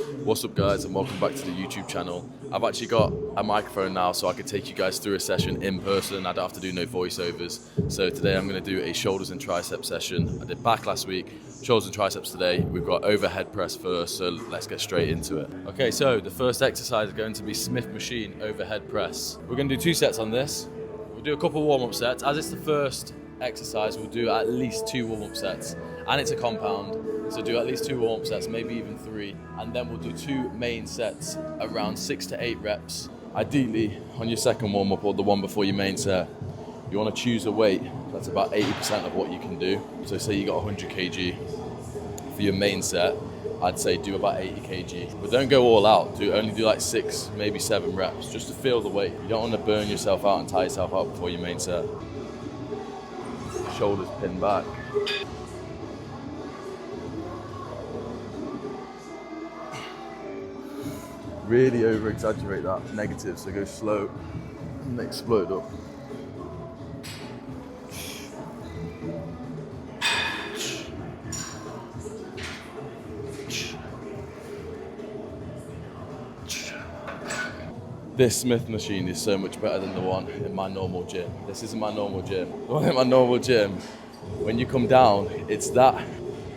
What's up guys, and welcome back to the YouTube channel. I've actually got a microphone now so I can take you guys through a session in person. I don't have to do no voiceovers. So today I'm going to do a shoulders and triceps session. I did back last week, shoulders and triceps today. We've got overhead press first, so let's get straight into it. Okay, so the first exercise is going to be Smith machine overhead press. We're going to do 2 sets on this. We'll do a couple warm-up sets. As it's the first exercise, we'll do at least 2 warm-up sets, and it's a compound. So do at least 2 warm-up sets, maybe even 3, and then we'll do 2 main sets around 6 to 8 reps. Ideally, on your second warm-up or the one before your main set, you want to choose a weight that's about 80% of what you can do. So say you got 100 kg for your main set, I'd say do about 80 kg. But don't go all out, only do like 6, maybe 7 reps, just to feel the weight. You don't want to burn yourself out and tire yourself out before your main set. Shoulders pinned back. Really over exaggerate that negative, so go slow and explode up. This Smith machine is so much better than the one in my normal gym. This isn't my normal gym. The one in my normal gym, when you come down, it's that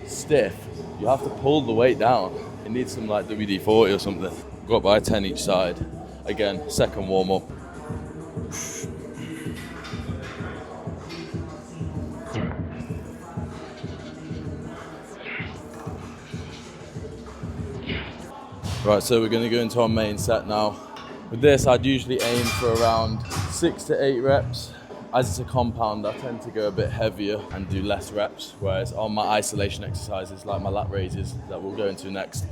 stiff. You have to pull the weight down. It needs some like WD-40 or something. Got by 10 each side. Again, second warm up. Right, so we're gonna go into our main set now. With this, I'd usually aim for around 6 to 8 reps. As it's a compound, I tend to go a bit heavier and do less reps, whereas on my isolation exercises, like my lat raises that we'll go into next,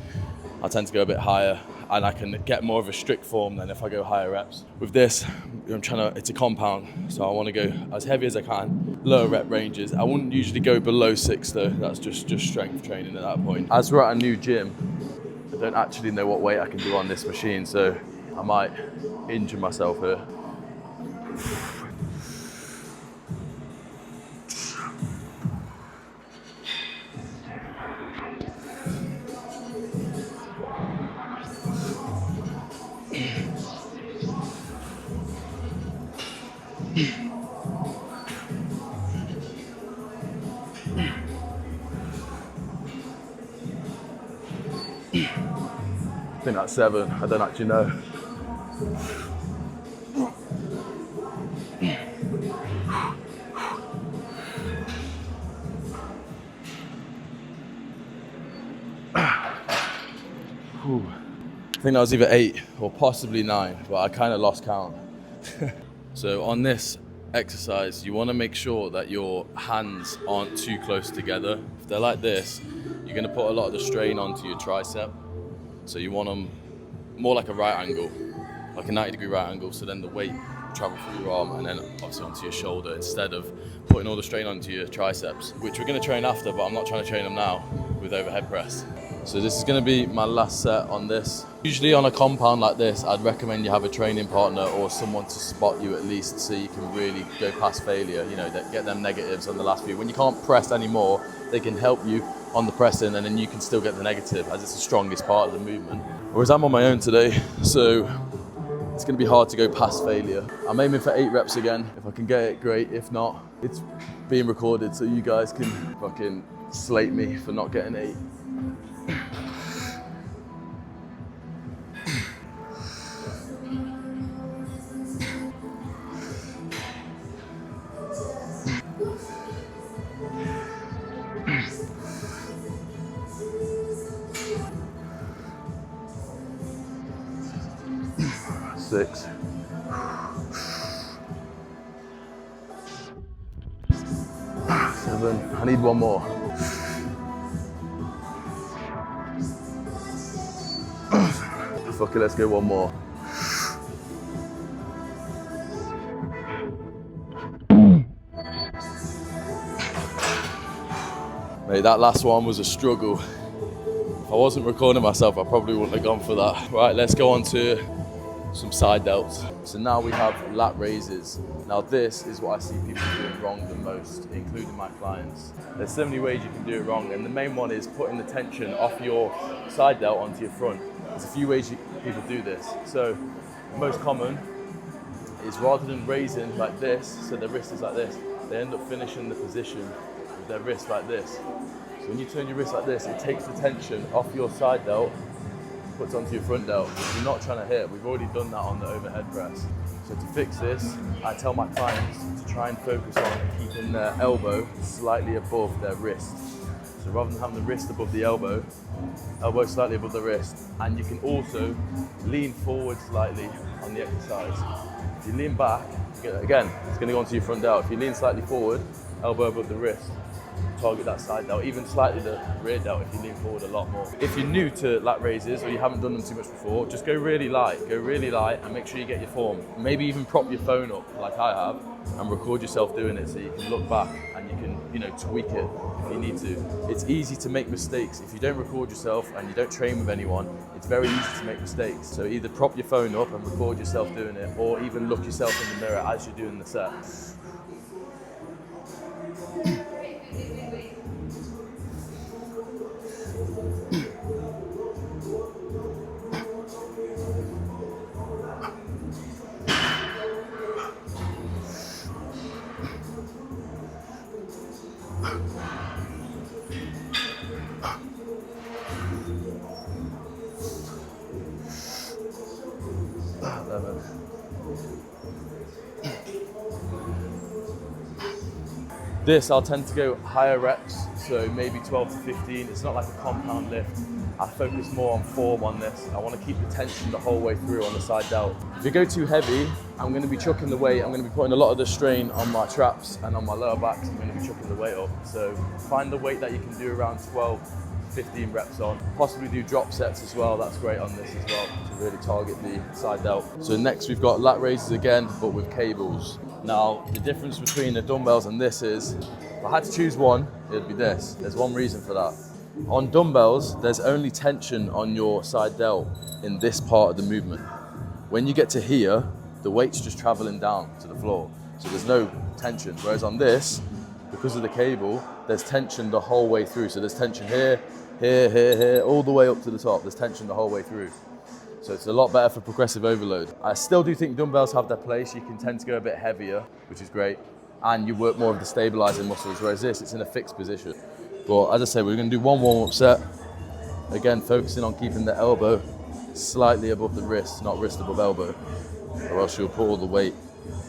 I tend to go a bit higher, and I can get more of a strict form than if I go higher reps. With this, it's a compound, so I want to go as heavy as I can, lower rep ranges. I wouldn't usually go below 6 though, that's just strength training at that point. As we're at a new gym, I don't actually know what weight I can do on this machine, so I might injure myself here. I think that's 7, I don't actually know. I think that was either 8 or possibly 9, but I kind of lost count. So on this exercise, you want to make sure that your hands aren't too close together. If they're like this, you're going to put a lot of the strain onto your tricep. So you want them more like a right angle, like a 90-degree right angle, so then the weight travel through your arm and then obviously onto your shoulder instead of putting all the strain onto your triceps, which we're going to train after, but I'm not trying to train them now with overhead press. So this is going to be my last set on this. Usually on a compound like this, I'd recommend you have a training partner or someone to spot you at least, so you can really go past failure, get them negatives on the last few. When you can't press anymore, they can help you on the pressing, and then you can still get the negative as it's the strongest part of the movement. Whereas I'm on my own today, so it's going to be hard to go past failure. I'm aiming for 8 reps again. If I can get it, great. If not, it's being recorded so you guys can fucking slate me for not getting 8. Six. 7. I need one more. Fuck it, let's go one more. Mate, that last one was a struggle. If I wasn't recording myself, I probably wouldn't have gone for that. Right, let's go on to some side delts. So now we have lat raises. Now this is what I see people doing wrong the most, including my clients. There's so many ways you can do it wrong, and the main one is putting the tension off your side delt onto your front. There's a few ways people do this. So the most common is rather than raising like this, so the wrist is like this, they end up finishing the position with their wrist like this. So when you turn your wrist like this, it takes the tension off your side delt, puts onto your front delt. You're not trying to hit. We've already done that on the overhead press. So to fix this, I tell my clients to try and focus on keeping their elbow slightly above their wrist. So rather than having the wrist above the elbow slightly above the wrist. And you can also lean forward slightly on the exercise. If you lean back, again, it's going to go onto your front delt. If you lean slightly forward, elbow above the wrist, target that side delt, even slightly the rear delt if you lean forward a lot more. If you're new to lat raises or you haven't done them too much before, just go really light and make sure you get your form. Maybe even prop your phone up like I have and record yourself doing it so you can look back and you can, tweak it if you need to. It's easy to make mistakes. If you don't record yourself and you don't train with anyone, it's very easy to make mistakes. So either prop your phone up and record yourself doing it, or even look yourself in the mirror as you're doing the set. This, I'll tend to go higher reps, so maybe 12 to 15. It's not like a compound lift. I focus more on form on this. I want to keep the tension the whole way through on the side delt. If you go too heavy, I'm going to be chucking the weight. I'm going to be putting a lot of the strain on my traps and on my lower backs. I'm going to be chucking the weight up. So find the weight that you can do around 12, 15 reps on. Possibly do drop sets as well. That's great on this as well to really target the side delt. So next we've got lat raises again, but with cables. Now, the difference between the dumbbells and this is, if I had to choose one, it'd be this. There's one reason for that. On dumbbells, there's only tension on your side delt in this part of the movement. When you get to here, the weight's just traveling down to the floor. So there's no tension. Whereas on this, because of the cable, there's tension the whole way through. So there's tension here, here, here, here, all the way up to the top. There's tension the whole way through. So it's a lot better for progressive overload. I still do think dumbbells have their place. You can tend to go a bit heavier, which is great. And you work more of the stabilizing muscles, whereas this, it's in a fixed position. But as I say, we're gonna do one warm-up set. Again, focusing on keeping the elbow slightly above the wrist, not wrist above elbow, or else you'll put all the weight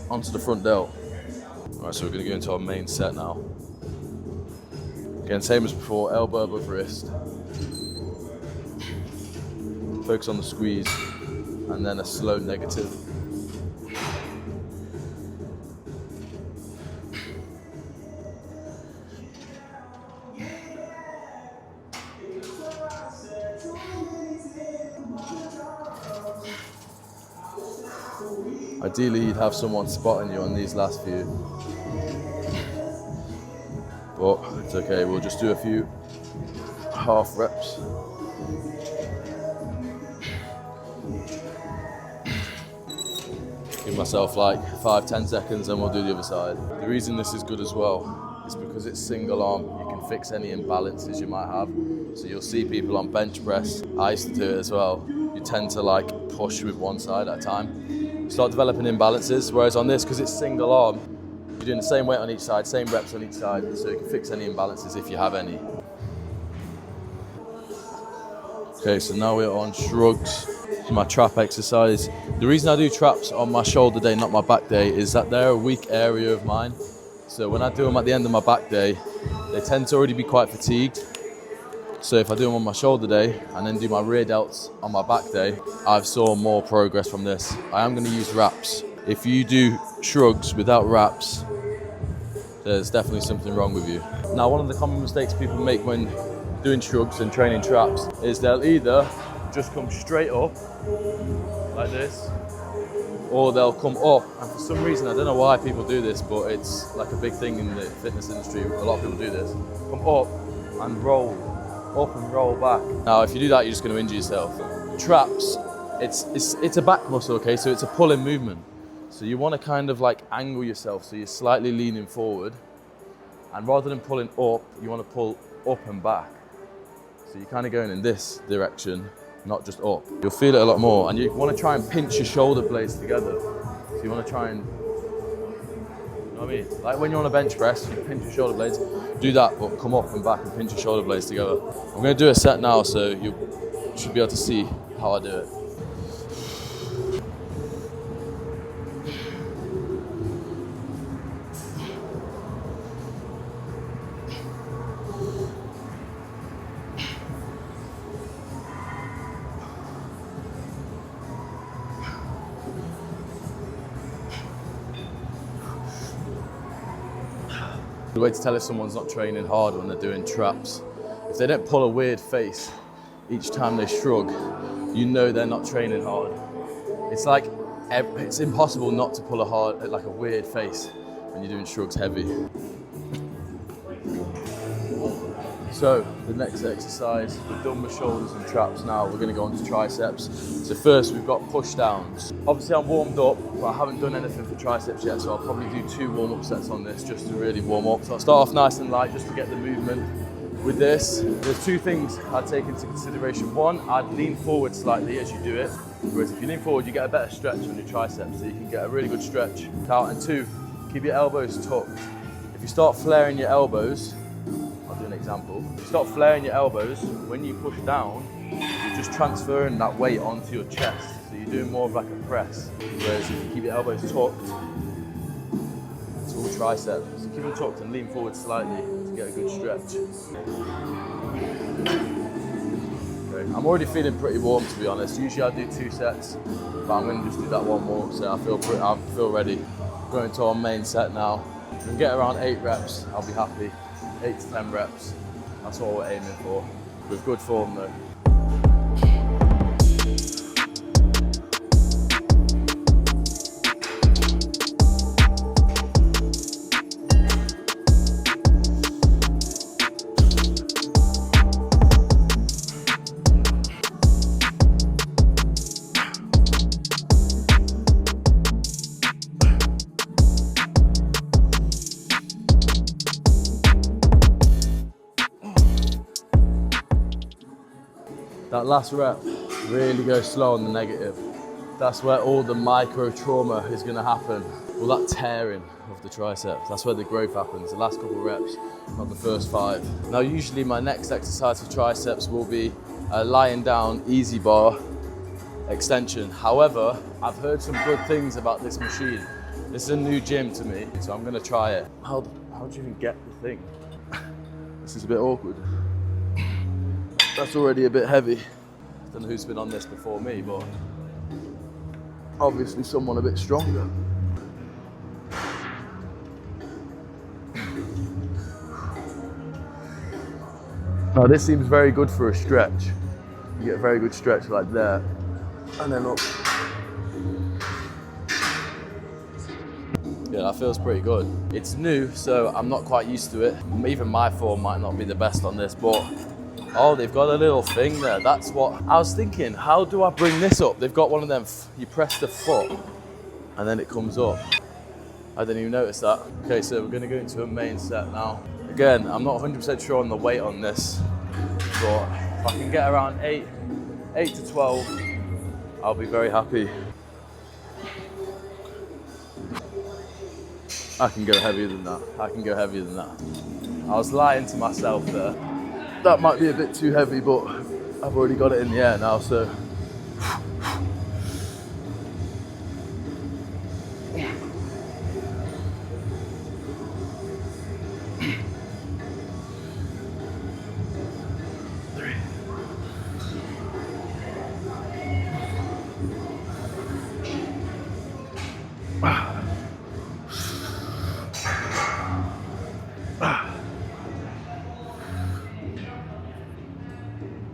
onto the front delt. All right, so we're gonna go into our main set now. Again, same as before, elbow above wrist. Focus on the squeeze, and then a slow negative. Ideally, you'd have someone spotting you on these last few. But it's okay, we'll just do a few half reps. Give myself like 5-10 seconds and we'll do the other side. The reason this is good as well is because it's single arm. You can fix any imbalances you might have. So you'll see people on bench press, I used to do it as well. You tend to like push with one side at a time. You start developing imbalances, whereas on this, because it's single arm, you're doing the same weight on each side, same reps on each side, so you can fix any imbalances if you have any. Okay, so now we're on shrugs. My trap exercise. The reason I do traps on my shoulder day, not my back day, is that they're a weak area of mine. So when I do them at the end of my back day, they tend to already be quite fatigued. So if I do them on my shoulder day and then do my rear delts on my back day, I've saw more progress from this. I am going to use wraps. If you do shrugs without wraps, there's definitely something wrong with you. Now, one of the common mistakes people make when doing shrugs and training traps is they'll either just come straight up like this, or they'll come up, and for some reason, I don't know why people do this, but it's like a big thing in the fitness industry. A lot of people do this. Come up and roll, up and roll back. Now, if you do that, you're just going to injure yourself. Traps It's a back muscle, okay? So it's a pulling movement. So you want to kind of like angle yourself so you're slightly leaning forward, and rather than pulling up, you want to pull up and back. So you're kind of going in this direction, not just up. You'll feel it a lot more, and you want to try and pinch your shoulder blades together. So you want to try and, you know what I mean? Like when you're on a bench press, you pinch your shoulder blades, do that, but come up and back and pinch your shoulder blades together. I'm going to do a set now, so you should be able to see how I do it. The way to tell if someone's not training hard when they're doing traps, if they don't pull a weird face each time they shrug, you know they're not training hard. It's like, it's impossible not to pull a weird face when you're doing shrugs heavy. So the next exercise, we've done with shoulders and traps now, we're going to go on to triceps. So first we've got push downs. Obviously I'm warmed up, but I haven't done anything for triceps yet, so I'll probably do 2 warm-up sets on this just to really warm up. So I'll start off nice and light just to get the movement. With this, there's 2 things I'd take into consideration. One, I'd lean forward slightly as you do it, whereas if you lean forward, you get a better stretch on your triceps, so you can get a really good stretch out. And 2, keep your elbows tucked. If you start flaring your elbows, I'll do an example. If you start flaring your elbows, when you push down, you're just transferring that weight onto your chest. So you're doing more of like a press. Whereas if you keep your elbows tucked, it's all triceps. So keep them tucked and lean forward slightly to get a good stretch. Okay. I'm already feeling pretty warm, to be honest. Usually I do 2 sets, but I'm going to just do that one more. So I feel ready. Going to our main set now. If we can get around 8 reps, I'll be happy. 8 to 10 reps. That's what we're aiming for. With good form though. That last rep, really go slow on the negative. That's where all the micro trauma is going to happen. All that tearing of the triceps, that's where the growth happens. The last couple of reps, not the first 5. Now usually my next exercise for triceps will be a lying down easy bar extension. However, I've heard some good things about this machine. This is a new gym to me, so I'm going to try it. How do you even get the thing? This is a bit awkward. That's already a bit heavy. I don't know who's been on this before me, but obviously someone a bit stronger. Now this seems very good for a stretch. You get a very good stretch like there, and then up. Yeah, that feels pretty good. It's new, so I'm not quite used to it. Even my form might not be the best on this, but oh, they've got a little thing there. That's what I was thinking. How do I bring this up? They've got one of them, you press the foot and then it comes up. I didn't even notice that. Okay, so we're gonna go into a main set now. Again, I'm not 100% sure on the weight on this, but if I can get around 8 to 12, I'll be very happy. I can go heavier than that. I was lying to myself there. That might be a bit too heavy, but I've already got it in the air now, so.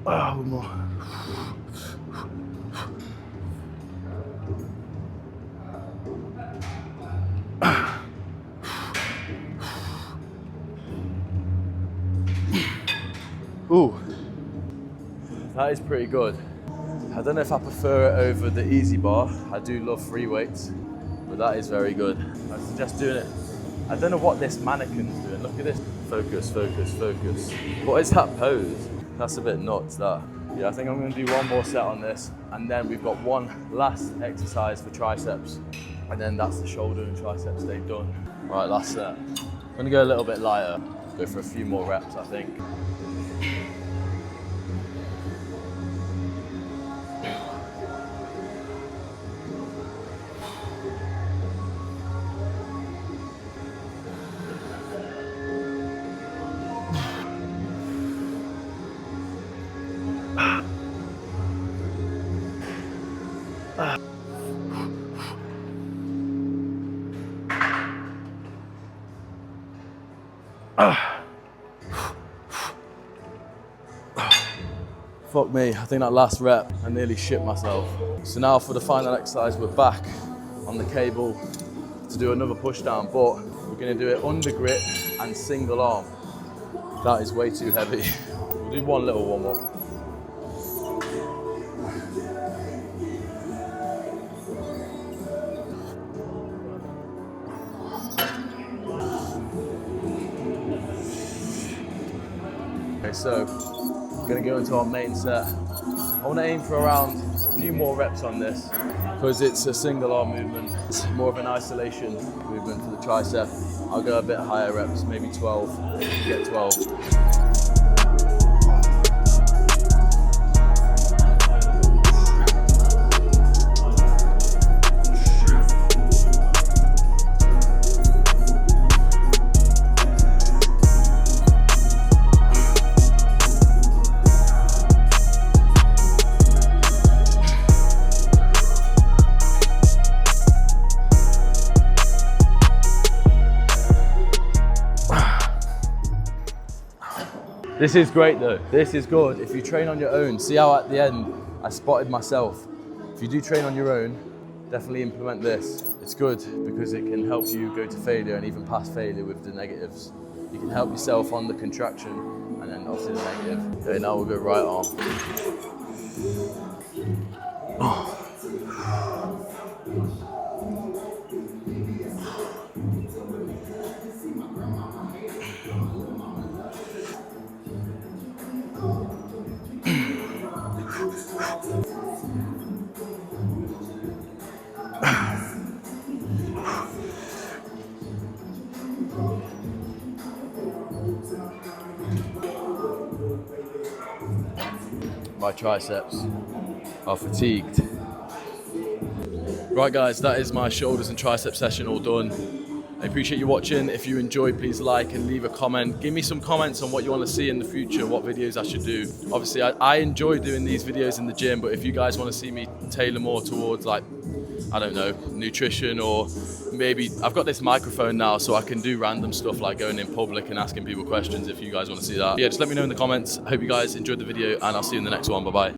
One more. Ooh, that is pretty good. I don't know if I prefer it over the easy bar. I do love free weights, but that is very good. I suggest doing it. I don't know what this mannequin's doing. Look at this. Focus, focus, focus. What is that pose? That's a bit nuts, that. Yeah, I think I'm gonna do one more set on this, and then we've got one last exercise for triceps, and then that's the shoulder and triceps day done. Right, last set. I'm gonna go a little bit lighter, go for a few more reps, I think. Fuck me, I think that last rep, I nearly shit myself. So now for the final exercise, we're back on the cable to do another push down, but we're gonna do it under grip and single arm. That is way too heavy. We'll do one little warm up. Okay, so we're gonna go into our main set. I wanna aim for around a few more reps on this because it's a single arm movement. It's more of an isolation movement for the tricep. I'll go a bit higher reps, maybe 12, get 12. This is great though, this is good. If you train on your own, see how at the end I spotted myself. If you do train on your own, definitely implement this. It's good because it can help you go to failure and even past failure with the negatives. You can help yourself on the contraction and then obviously the negative. Okay, now we'll go right arm. Oh. My triceps are fatigued. Right guys, that is my shoulders and tricep session all done. I appreciate you watching. If you enjoyed, please like and leave a comment. Give me some comments on what you want to see in the future, what videos I should do. Obviously, I enjoy doing these videos in the gym, but if you guys want to see me tailor more towards like, I don't know, nutrition, or maybe I've got this microphone now so I can do random stuff like going in public and asking people questions if you guys want to see that. Yeah, just let me know in the comments. I hope you guys enjoyed the video and I'll see you in the next one. Bye-bye.